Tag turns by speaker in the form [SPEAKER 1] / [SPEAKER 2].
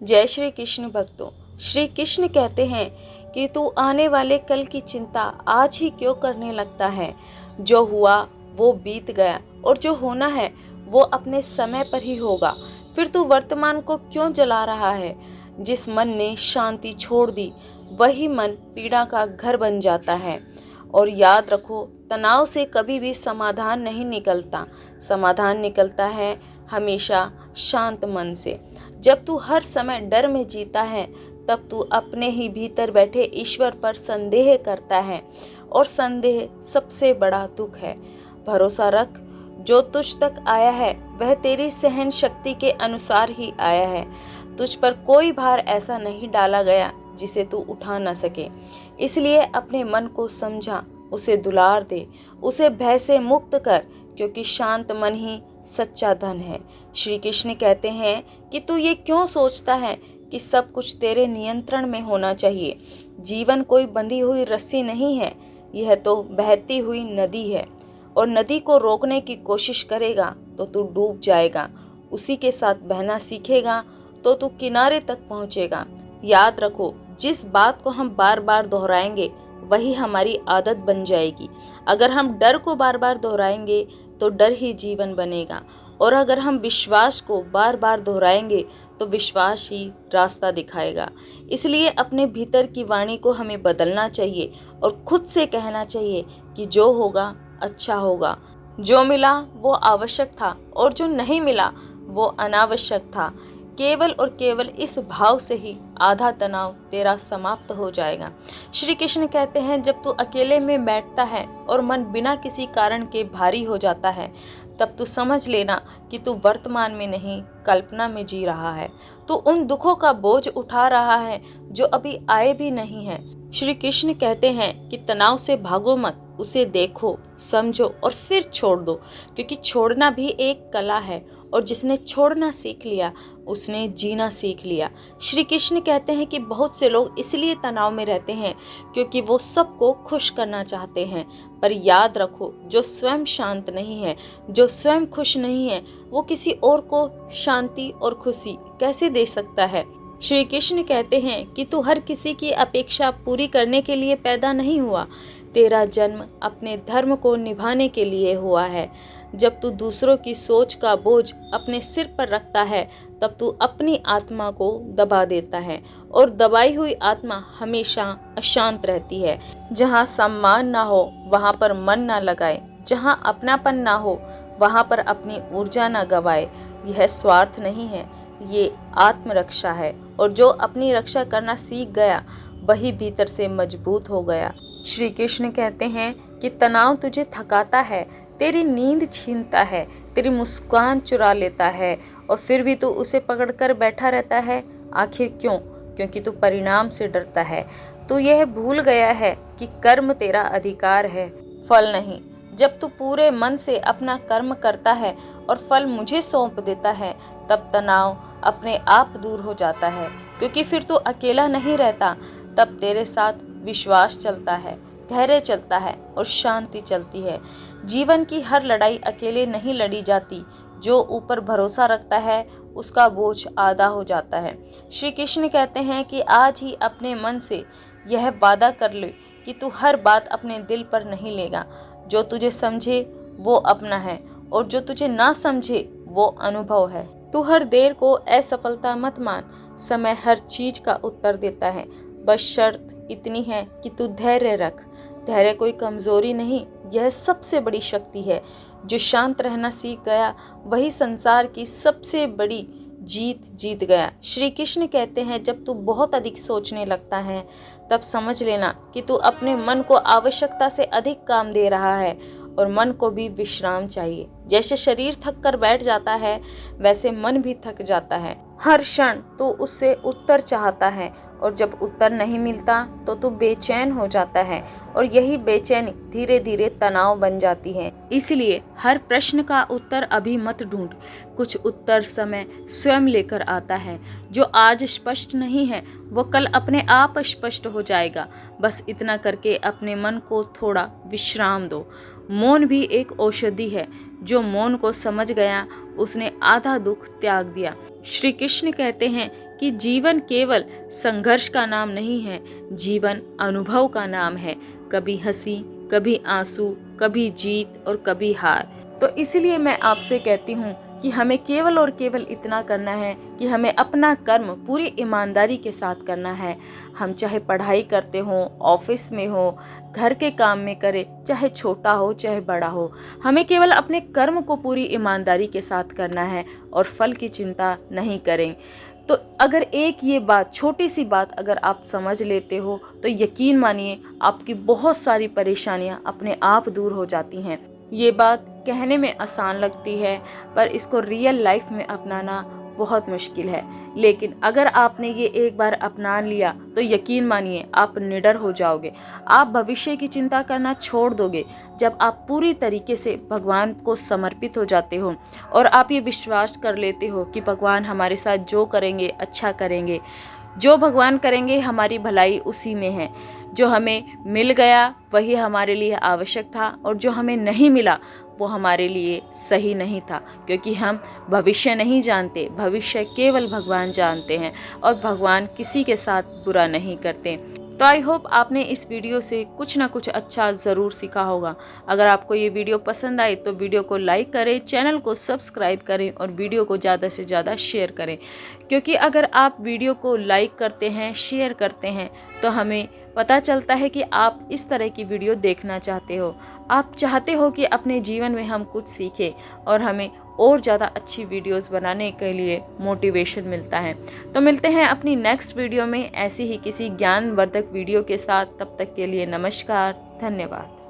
[SPEAKER 1] जय श्री कृष्ण भक्तों। श्री कृष्ण कहते हैं कि तू आने वाले कल की चिंता आज ही क्यों करने लगता है। जो हुआ वो बीत गया और जो होना है वो अपने समय पर ही होगा। फिर तू वर्तमान को क्यों जला रहा है। जिस मन ने शांति छोड़ दी वही मन पीड़ा का घर बन जाता है। और याद रखो, तनाव से कभी भी समाधान नहीं निकलता। समाधान निकलता है हमेशा शांत मन से। जब तू हर समय डर में जीता है तब तू अपने ही भीतर बैठे ईश्वर पर संदेह करता है, और संदेह सबसे बड़ा दुख है। भरोसा रख, जो तुझ तक आया है वह तेरी सहन शक्ति के अनुसार ही आया है। तुझ पर कोई भार ऐसा नहीं डाला गया जिसे तू उठा न सके। इसलिए अपने मन को समझा, उसे दुलार दे, उसे भय से मुक्त कर, क्योंकि शांत मन ही सच्चा धन है। श्री कृष्ण कहते हैं कि तू ये क्यों सोचता है कि सब कुछ तेरे नियंत्रण में होना चाहिए। जीवन कोई बंधी हुई रस्सी नहीं है, यह तो बहती हुई नदी है, और नदी को रोकने की कोशिश करेगा तो तू डूब जाएगा। उसी के साथ बहना सीखेगा तो तू किनारे तक पहुंचेगा। याद रखो, जिस बात को हम बार बार दोहराएंगे वही हमारी आदत बन जाएगी। अगर हम डर को बार बार दोहराएंगे तो डर ही जीवन बनेगा, और अगर हम विश्वास को बार बार दोहराएंगे तो विश्वास ही रास्ता दिखाएगा। इसलिए अपने भीतर की वाणी को हमें बदलना चाहिए और खुद से कहना चाहिए कि जो होगा अच्छा होगा। जो मिला वो आवश्यक था और जो नहीं मिला वो अनावश्यक था। केवल और केवल इस भाव से ही आधा तनाव तेरा समाप्त हो जाएगा। श्री कृष्ण कहते हैं, जब तू अकेले में बैठता है और मन बिना किसी कारण के भारी हो जाता है तब तू समझ लेना कि तू वर्तमान में नहीं कल्पना में जी रहा है। तू उन दुखों का बोझ उठा रहा है जो अभी आए भी नहीं है। श्री कृष्ण कहते हैं कि तनाव से भागो मत, उसे देखो, समझो और फिर छोड़ दो, क्योंकि छोड़ना भी एक कला है, और जिसने छोड़ना सीख लिया उसने जीना सीख लिया। श्री कृष्ण कहते हैं कि बहुत से लोग इसलिए तनाव में रहते हैं क्योंकि वो सबको खुश करना चाहते हैं। पर याद रखो, जो स्वयं शांत नहीं है, जो स्वयं खुश नहीं है, वो किसी और को शांति और खुशी कैसे दे सकता है। श्री कृष्ण कहते हैं कि तू हर किसी की अपेक्षा पूरी करने के लिए पैदा नहीं हुआ। तेरा जन्म अपने धर्म को निभाने के लिए हुआ है। जब तू दूसरों की सोच का बोझ अपने सिर पर रखता है तब तू अपनी आत्मा को दबा देता है, और दबाई हुई आत्मा हमेशा अशांत रहती है। जहाँ सम्मान ना हो वहाँ पर मन ना लगाए, जहाँ अपनापन ना हो वहाँ पर अपनी ऊर्जा ना गवाए। यह स्वार्थ नहीं है, ये आत्मरक्षा है, और जो अपनी रक्षा करना सीख गया वही भीतर से मजबूत हो गया। श्री कृष्ण कहते हैं कि तनाव तुझे थकाता है, तेरी नींद छीनता है, तेरी मुस्कान चुरा लेता है, और फिर भी तू उसे पकड़कर बैठा रहता है। आखिर क्यों? क्योंकि तू परिणाम से डरता है। तू यह भूल गया है कि कर्म तेरा अधिकार है, फल नहीं। जब तू पूरे मन से अपना कर्म करता है और फल मुझे सौंप देता है तब तनाव अपने आप दूर हो जाता है, क्योंकि फिर तू अकेला नहीं रहता। तब तेरे साथ विश्वास चलता है, धैर्य चलता है और शांति चलती है। जीवन की हर लड़ाई अकेले नहीं लड़ी जाती। जो ऊपर भरोसा रखता है उसका बोझ आधा हो जाता है। श्री कृष्ण कहते हैं कि आज ही अपने मन से यह वादा कर ले कि तू हर बात अपने दिल पर नहीं लेगा। जो तुझे समझे वो अपना है, और जो तुझे ना समझे वो अनुभव है। तू हर देर को असफलता मत मान, समय हर चीज का उत्तर देता है। बस शर्त इतनी है कि तू धैर्य रख। धैर्य कोई कमजोरी नहीं, यह सबसे बड़ी शक्ति है। जो शांत रहना सीख गया वही संसार की सबसे बड़ी जीत जीत गया। श्री कृष्ण कहते हैं, जब तू बहुत अधिक सोचने लगता है तब समझ लेना कि तू अपने मन को आवश्यकता से अधिक काम दे रहा है, और मन को भी विश्राम चाहिए। जैसे शरीर थक कर बैठ जाता है वैसे मन भी थक जाता है। हर क्षण तू उससे उत्तर चाहता है, और जब उत्तर नहीं मिलता तो तू बेचैन हो जाता है, और यही बेचैनी धीरे धीरे तनाव बन जाती है। इसलिए हर प्रश्न का उत्तर अभी मत ढूंढ, कुछ उत्तर समय स्वयं लेकर आता है। जो आज स्पष्ट नहीं है वो कल अपने आप स्पष्ट हो जाएगा। बस इतना करके अपने मन को थोड़ा विश्राम दो। मौन भी एक औषधि है। जो मौन को समझ गया उसने आधा दुख त्याग दिया। श्री कृष्ण कहते हैं कि जीवन केवल संघर्ष का नाम नहीं है, जीवन अनुभव का नाम है। कभी हंसी, कभी आंसू, कभी जीत और कभी हार। तो इसलिए मैं आपसे कहती हूँ कि हमें केवल और केवल इतना करना है कि हमें अपना कर्म पूरी ईमानदारी के साथ करना है। हम चाहे पढ़ाई करते हों, ऑफिस में हो, घर के काम में करें, चाहे छोटा हो चाहे बड़ा हो, हमें केवल अपने कर्म को पूरी ईमानदारी के साथ करना है और फल की चिंता नहीं करें। तो अगर एक ये बात, छोटी सी बात अगर आप समझ लेते हो तो यकीन मानिए आपकी बहुत सारी परेशानियां अपने आप दूर हो जाती हैं। ये बात कहने में आसान लगती है पर इसको रियल लाइफ में अपनाना बहुत मुश्किल है। लेकिन अगर आपने ये एक बार अपना लिया तो यकीन मानिए आप निडर हो जाओगे। आप भविष्य की चिंता करना छोड़ दोगे जब आप पूरी तरीके से भगवान को समर्पित हो जाते हो और आप ये विश्वास कर लेते हो कि भगवान हमारे साथ जो करेंगे अच्छा करेंगे। जो भगवान करेंगे हमारी भलाई उसी में है। जो हमें मिल गया वही हमारे लिए आवश्यक था और जो हमें नहीं मिला वो हमारे लिए सही नहीं था, क्योंकि हम भविष्य नहीं जानते। भविष्य केवल भगवान जानते हैं और भगवान किसी के साथ बुरा नहीं करते। तो आई होप आपने इस वीडियो से कुछ ना कुछ अच्छा ज़रूर सीखा होगा। अगर आपको ये वीडियो पसंद आई तो वीडियो को लाइक करें, चैनल को सब्सक्राइब करें और वीडियो को ज़्यादा से ज़्यादा शेयर करें, क्योंकि अगर आप वीडियो को लाइक करते हैं, शेयर करते हैं तो हमें पता चलता है कि आप इस तरह की वीडियो देखना चाहते हो। आप चाहते हो कि अपने जीवन में हम कुछ सीखें और हमें और ज़्यादा अच्छी वीडियोस बनाने के लिए मोटिवेशन मिलता है। तो मिलते हैं अपनी नेक्स्ट वीडियो में ऐसी ही किसी ज्ञानवर्धक वीडियो के साथ। तब तक के लिए नमस्कार, धन्यवाद।